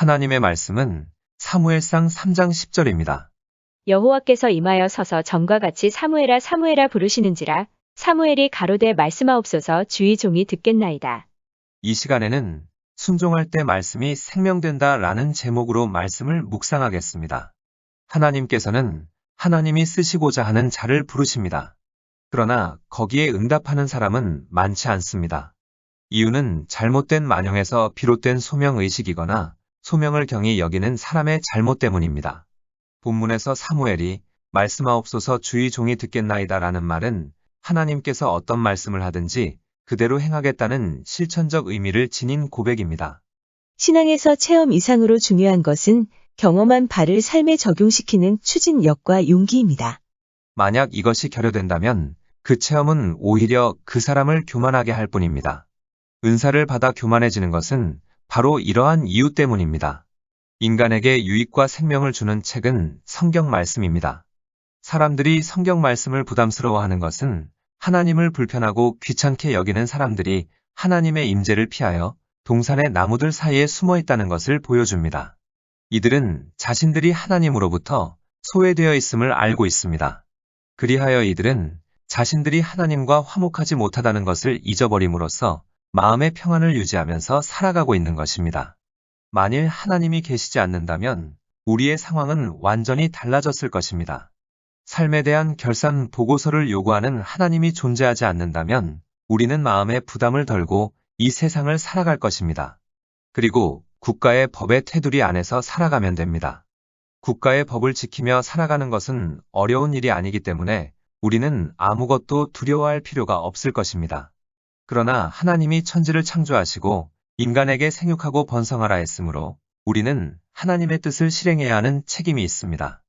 하나님의 말씀은 사무엘상 3장 10절입니다. 여호와께서 임하여 서서 전과 같이 사무엘아 사무엘아 부르시는지라. 사무엘이 가로되 말씀하옵소서 주의 종이 듣겠나이다. 이 시간에는 순종할 때 말씀이 생명된다 라는 제목으로 말씀을 묵상하겠습니다. 하나님께서는 하나님이 쓰시고자 하는 자를 부르십니다. 그러나 거기에 응답하는 사람은 많지 않습니다. 이유는 잘못된 만용에서 비롯된 소명의식이거나 소명을 경히 여기는 사람의 잘못 때문입니다. 본문에서 사무엘이 말씀하옵소서 주의 종이 듣겠나이다 라는 말은 하나님께서 어떤 말씀을 하든지 그대로 행하겠다는 실천적 의미를 지닌 고백입니다. 신앙에서 체험 이상으로 중요한 것은 경험한 바를 삶에 적용시키는 추진력과 용기입니다. 만약 이것이 결여된다면 그 체험은 오히려 그 사람을 교만하게 할 뿐입니다. 은사를 받아 교만해지는 것은 바로 이러한 이유 때문입니다. 인간에게 유익과 생명을 주는 책은 성경 말씀입니다. 사람들이 성경 말씀을 부담스러워하는 것은 하나님을 불편하고 귀찮게 여기는 사람들이 하나님의 임재를 피하여 동산의 나무들 사이에 숨어 있다는 것을 보여줍니다. 이들은 자신들이 하나님으로부터 소외되어 있음을 알고 있습니다. 그리하여 이들은 자신들이 하나님과 화목하지 못하다는 것을 잊어버림으로써 마음의 평안을 유지하면서 살아가고 있는 것입니다. 만일 하나님이 계시지 않는다면 우리의 상황은 완전히 달라졌을 것입니다. 삶에 대한 결산 보고서를 요구하는 하나님이 존재하지 않는다면 우리는 마음의 부담을 덜고 이 세상을 살아갈 것입니다. 그리고 국가의 법의 테두리 안에서 살아가면 됩니다. 국가의 법을 지키며 살아가는 것은 어려운 일이 아니기 때문에 우리는 아무것도 두려워할 필요가 없을 것입니다. 그러나 하나님이 천지를 창조하시고 인간에게 생육하고 번성하라 했으므로 우리는 하나님의 뜻을 실행해야 하는 책임이 있습니다.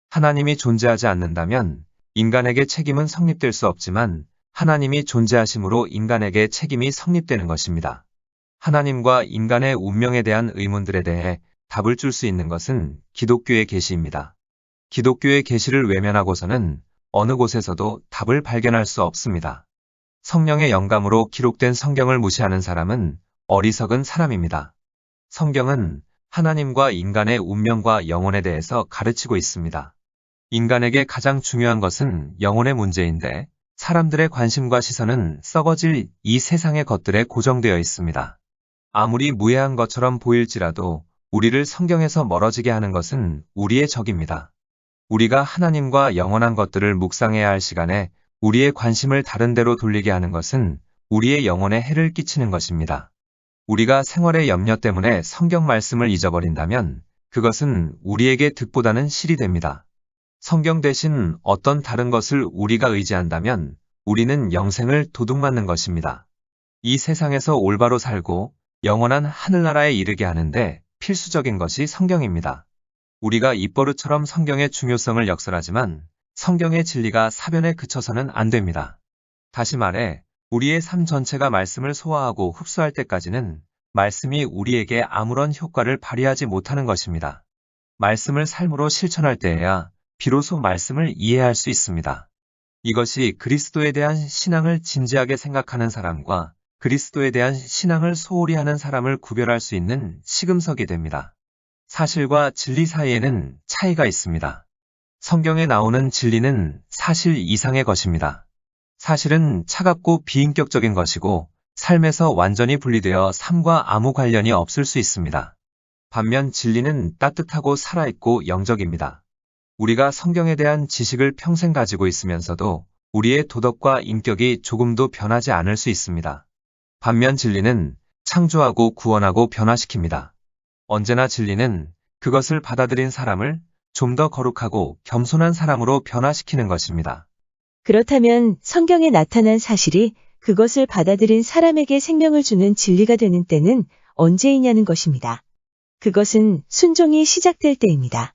하나님이 존재하지 않는다면 인간에게 책임은 성립될 수 없지만 하나님이 존재하심으로 인간에게 책임이 성립되는 것입니다. 하나님과 인간의 운명에 대한 의문들에 대해 답을 줄 수 있는 것은 기독교의 계시입니다. 기독교의 계시를 외면하고서는 어느 곳에서도 답을 발견할 수 없습니다. 성령의 영감으로 기록된 성경을 무시하는 사람은 어리석은 사람입니다. 성경은 하나님과 인간의 운명과 영혼에 대해서 가르치고 있습니다. 인간에게 가장 중요한 것은 영혼의 문제인데 사람들의 관심과 시선은 썩어질 이 세상의 것들에 고정되어 있습니다. 아무리 무해한 것처럼 보일지라도 우리를 성경에서 멀어지게 하는 것은 우리의 적입니다. 우리가 하나님과 영원한 것들을 묵상해야 할 시간에 우리의 관심을 다른 데로 돌리게 하는 것은 우리의 영혼에 해를 끼치는 것입니다. 우리가 생활의 염려 때문에 성경 말씀을 잊어버린다면 그것은 우리에게 득보다는 실이 됩니다. 성경 대신 어떤 다른 것을 우리가 의지한다면 우리는 영생을 도둑맞는 것입니다. 이 세상에서 올바로 살고 영원한 하늘나라에 이르게 하는데 필수적인 것이 성경입니다. 우리가 입버릇처럼 성경의 중요성을 역설하지만 성경의 진리가 사변에 그쳐서는 안 됩니다. 다시 말해 우리의 삶 전체가 말씀을 소화하고 흡수할 때까지는 말씀이 우리에게 아무런 효과를 발휘하지 못하는 것입니다. 말씀을 삶으로 실천할 때에야 비로소 말씀을 이해할 수 있습니다. 이것이 그리스도에 대한 신앙을 진지하게 생각하는 사람과 그리스도에 대한 신앙을 소홀히 하는 사람을 구별할 수 있는 시금석이 됩니다. 사실과 진리 사이에는 차이가 있습니다. 성경에 나오는 진리는 사실 이상의 것입니다. 사실은 차갑고 비인격적인 것이고 삶에서 완전히 분리되어 삶과 아무 관련이 없을 수 있습니다. 반면 진리는 따뜻하고 살아있고 영적입니다. 우리가 성경에 대한 지식을 평생 가지고 있으면서도 우리의 도덕과 인격이 조금도 변하지 않을 수 있습니다. 반면 진리는 창조하고 구원하고 변화시킵니다. 언제나 진리는 그것을 받아들인 사람을 좀 더 거룩하고 겸손한 사람으로 변화시키는 것입니다. 그렇다면 성경에 나타난 사실이 그것을 받아들인 사람에게 생명을 주는 진리가 되는 때는 언제이냐는 것입니다. 그것은 순종이 시작될 때입니다.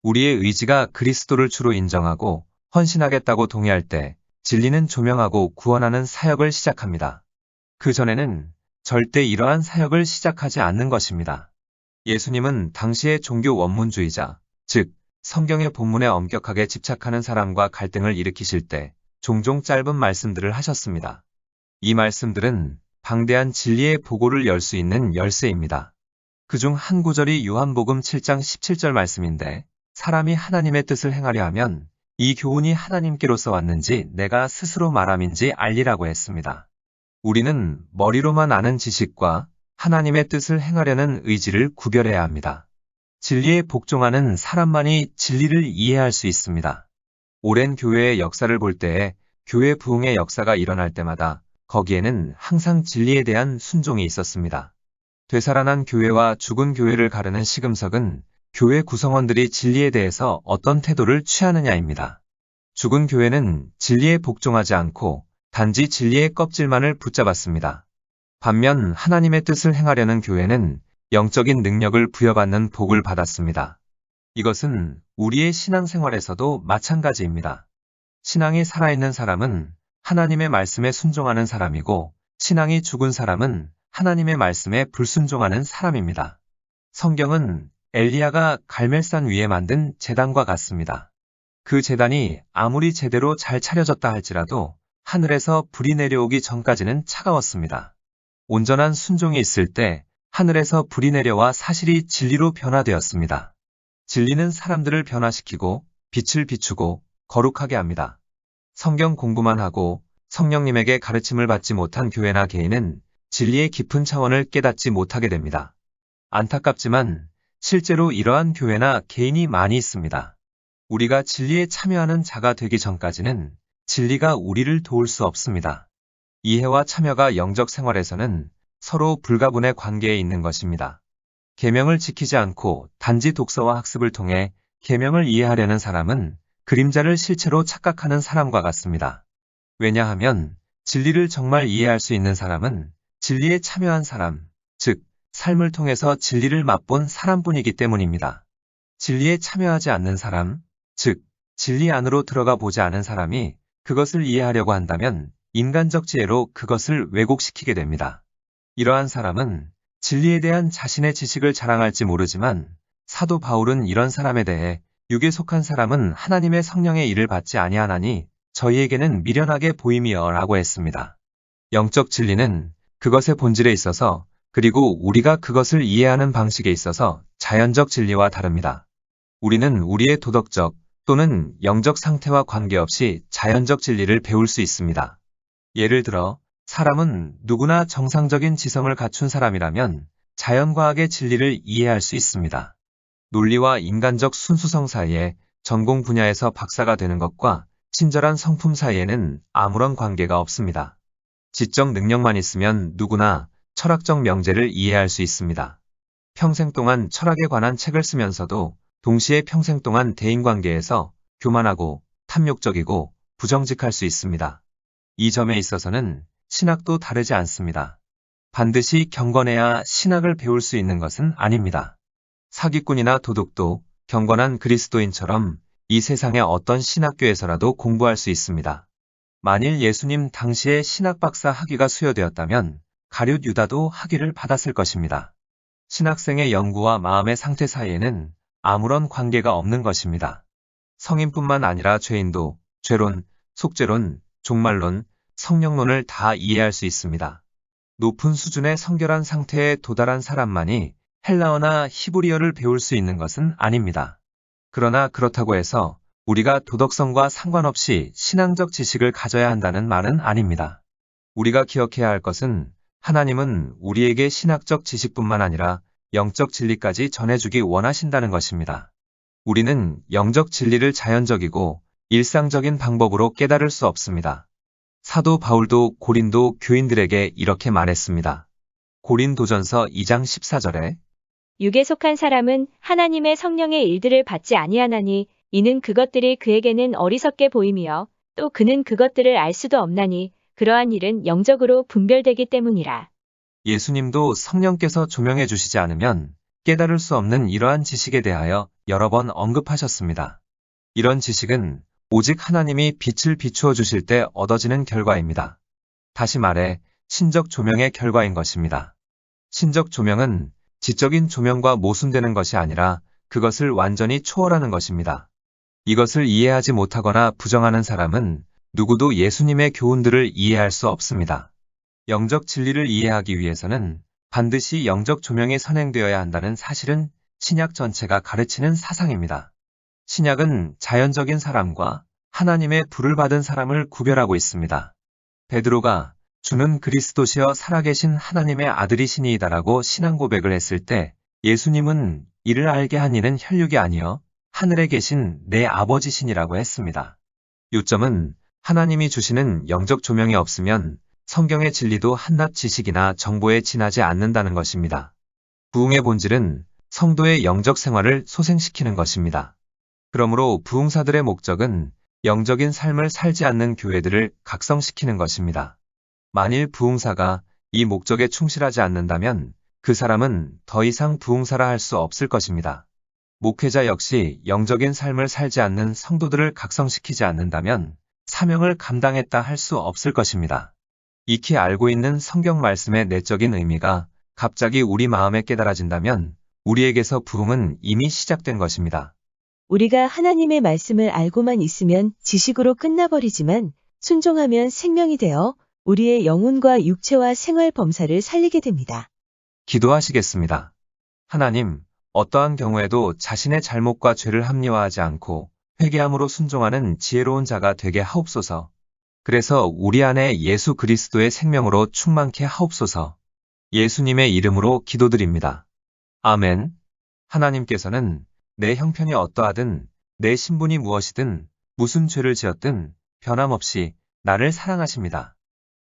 우리의 의지가 그리스도를 주로 인정하고 헌신하겠다고 동의할 때 진리는 조명하고 구원하는 사역을 시작합니다. 그 전에는 절대 이러한 사역을 시작하지 않는 것입니다. 예수님은 당시의 종교 원문주의자, 즉 성경의 본문에 엄격하게 집착하는 사람과 갈등을 일으키실 때 종종 짧은 말씀들을 하셨습니다. 이 말씀들은 방대한 진리의 보고를 열 수 있는 열쇠입니다. 그중 한 구절이 요한복음 7장 17절 말씀인데, 사람이 하나님의 뜻을 행하려 하면 이 교훈이 하나님께로서 왔는지 내가 스스로 말함인지 알리라고 했습니다. 우리는 머리로만 아는 지식과 하나님의 뜻을 행하려는 의지를 구별해야 합니다. 진리에 복종하는 사람만이 진리를 이해할 수 있습니다. 오랜 교회의 역사를 볼 때에 교회 부흥의 역사가 일어날 때마다 거기에는 항상 진리에 대한 순종이 있었습니다. 되살아난 교회와 죽은 교회를 가르는 시금석은 교회 구성원들이 진리에 대해서 어떤 태도를 취하느냐입니다. 죽은 교회는 진리에 복종하지 않고 단지 진리의 껍질만을 붙잡았습니다. 반면 하나님의 뜻을 행하려는 교회는 영적인 능력을 부여받는 복을 받았습니다. 이것은 우리의 신앙생활에서도 마찬가지입니다. 신앙이 살아있는 사람은 하나님의 말씀에 순종하는 사람이고, 신앙이 죽은 사람은 하나님의 말씀에 불순종하는 사람입니다. 성경은 엘리야가 갈멜산 위에 만든 제단과 같습니다. 그 제단이 아무리 제대로 잘 차려졌다 할지라도 하늘에서 불이 내려오기 전까지는 차가웠습니다. 온전한 순종이 있을 때 하늘에서 불이 내려와 사실이 진리로 변화되었습니다. 진리는 사람들을 변화시키고 빛을 비추고 거룩하게 합니다. 성경 공부만 하고 성령님에게 가르침을 받지 못한 교회나 개인은 진리의 깊은 차원을 깨닫지 못하게 됩니다. 안타깝지만 실제로 이러한 교회나 개인이 많이 있습니다. 우리가 진리에 참여하는 자가 되기 전까지는 진리가 우리를 도울 수 없습니다. 이해와 참여가 영적 생활에서는 서로 불가분의 관계에 있는 것입니다. 계명을 지키지 않고 단지 독서와 학습을 통해 계명을 이해하려는 사람은 그림자를 실체로 착각하는 사람과 같습니다. 왜냐하면 진리를 정말 이해할 수 있는 사람은 진리에 참여한 사람, 즉 삶을 통해서 진리를 맛본 사람뿐이기 때문입니다. 진리에 참여하지 않는 사람, 즉 진리 안으로 들어가 보지 않은 사람이 그것을 이해하려고 한다면 인간적 지혜로 그것을 왜곡시키게 됩니다. 이러한 사람은 진리에 대한 자신의 지식을 자랑할지 모르지만 사도 바울은 이런 사람에 대해 육에 속한 사람은 하나님의 성령의 일을 받지 아니하나니 저희에게는 미련하게 보임이여 라고 했습니다. 영적 진리는 그것의 본질에 있어서 그리고 우리가 그것을 이해하는 방식에 있어서 자연적 진리와 다릅니다. 우리는 우리의 도덕적 또는 영적 상태와 관계없이 자연적 진리를 배울 수 있습니다. 예를 들어 사람은 누구나 정상적인 지성을 갖춘 사람이라면 자연과학의 진리를 이해할 수 있습니다. 논리와 인간적 순수성 사이에 전공 분야에서 박사가 되는 것과 친절한 성품 사이에는 아무런 관계가 없습니다. 지적 능력만 있으면 누구나 철학적 명제를 이해할 수 있습니다. 평생 동안 철학에 관한 책을 쓰면서도 동시에 평생 동안 대인관계에서 교만하고 탐욕적이고 부정직할 수 있습니다. 이 점에 있어서는 신학도 다르지 않습니다. 반드시 경건해야 신학을 배울 수 있는 것은 아닙니다. 사기꾼이나 도둑도 경건한 그리스도인처럼 이 세상의 어떤 신학교에서라도 공부할 수 있습니다. 만일 예수님 당시에 신학박사 학위가 수여되었다면 가룟 유다도 학위를 받았을 것입니다. 신학생의 연구와 마음의 상태 사이에는 아무런 관계가 없는 것입니다. 성인뿐만 아니라 죄인도 죄론, 속죄론, 종말론, 성령론을 다 이해할 수 있습니다. 높은 수준의 성결한 상태에 도달한 사람만이 헬라어나 히브리어를 배울 수 있는 것은 아닙니다. 그러나 그렇다고 해서 우리가 도덕성과 상관없이 신앙적 지식을 가져야 한다는 말은 아닙니다. 우리가 기억해야 할 것은 하나님은 우리에게 신학적 지식뿐만 아니라 영적 진리까지 전해주기 원하신다는 것입니다. 우리는 영적 진리를 자연적이고 일상적인 방법으로 깨달을 수 없습니다. 사도 바울도 고린도 교인들에게 이렇게 말했습니다. 고린도전서 2장 14절에 육에 속한 사람은 하나님의 성령의 일들을 받지 아니하나니 이는 그것들이 그에게는 어리석게 보임이요 또 그는 그것들을 알 수도 없나니 그러한 일은 영적으로 분별되기 때문이라. 예수님도 성령께서 조명해 주시지 않으면 깨달을 수 없는 이러한 지식에 대하여 여러 번 언급하셨습니다. 이런 지식은 오직 하나님이 빛을 비추어 주실 때 얻어지는 결과입니다. 다시 말해 신적 조명의 결과인 것입니다. 신적 조명은 지적인 조명과 모순되는 것이 아니라 그것을 완전히 초월하는 것입니다. 이것을 이해하지 못하거나 부정하는 사람은 누구도 예수님의 교훈들을 이해할 수 없습니다. 영적 진리를 이해하기 위해서는 반드시 영적 조명이 선행되어야 한다는 사실은 신약 전체가 가르치는 사상입니다. 신약은 자연적인 사람과 하나님의 불을 받은 사람을 구별하고 있습니다. 베드로가 주는 그리스도시여 살아계신 하나님의 아들이시니이다라고 신앙 고백을 했을 때 예수님은 이를 알게 한 이는 혈육이 아니여 하늘에 계신 내 아버지시니라고 했습니다. 요점은 하나님이 주시는 영적 조명이 없으면 성경의 진리도 한낱 지식이나 정보에 지나지 않는다는 것입니다. 부흥의 본질은 성도의 영적 생활을 소생시키는 것입니다. 그러므로 부흥사들의 목적은 영적인 삶을 살지 않는 교회들을 각성시키는 것입니다. 만일 부흥사가 이 목적에 충실하지 않는다면 그 사람은 더 이상 부흥사라 할 수 없을 것입니다. 목회자 역시 영적인 삶을 살지 않는 성도들을 각성시키지 않는다면 사명을 감당했다 할 수 없을 것입니다. 익히 알고 있는 성경 말씀의 내적인 의미가 갑자기 우리 마음에 깨달아진다면 우리에게서 부흥은 이미 시작된 것입니다. 우리가 하나님의 말씀을 알고만 있으면 지식으로 끝나버리지만 순종하면 생명이 되어 우리의 영혼과 육체와 생활 범사를 살리게 됩니다. 기도하시겠습니다. 하나님, 어떠한 경우에도 자신의 잘못과 죄를 합리화하지 않고 회개함으로 순종하는 지혜로운 자가 되게 하옵소서. 그래서 우리 안에 예수 그리스도의 생명으로 충만케 하옵소서. 예수님의 이름으로 기도드립니다. 아멘. 하나님께서는 내 형편이 어떠하든 내 신분이 무엇이든 무슨 죄를 지었든 변함없이 나를 사랑하십니다.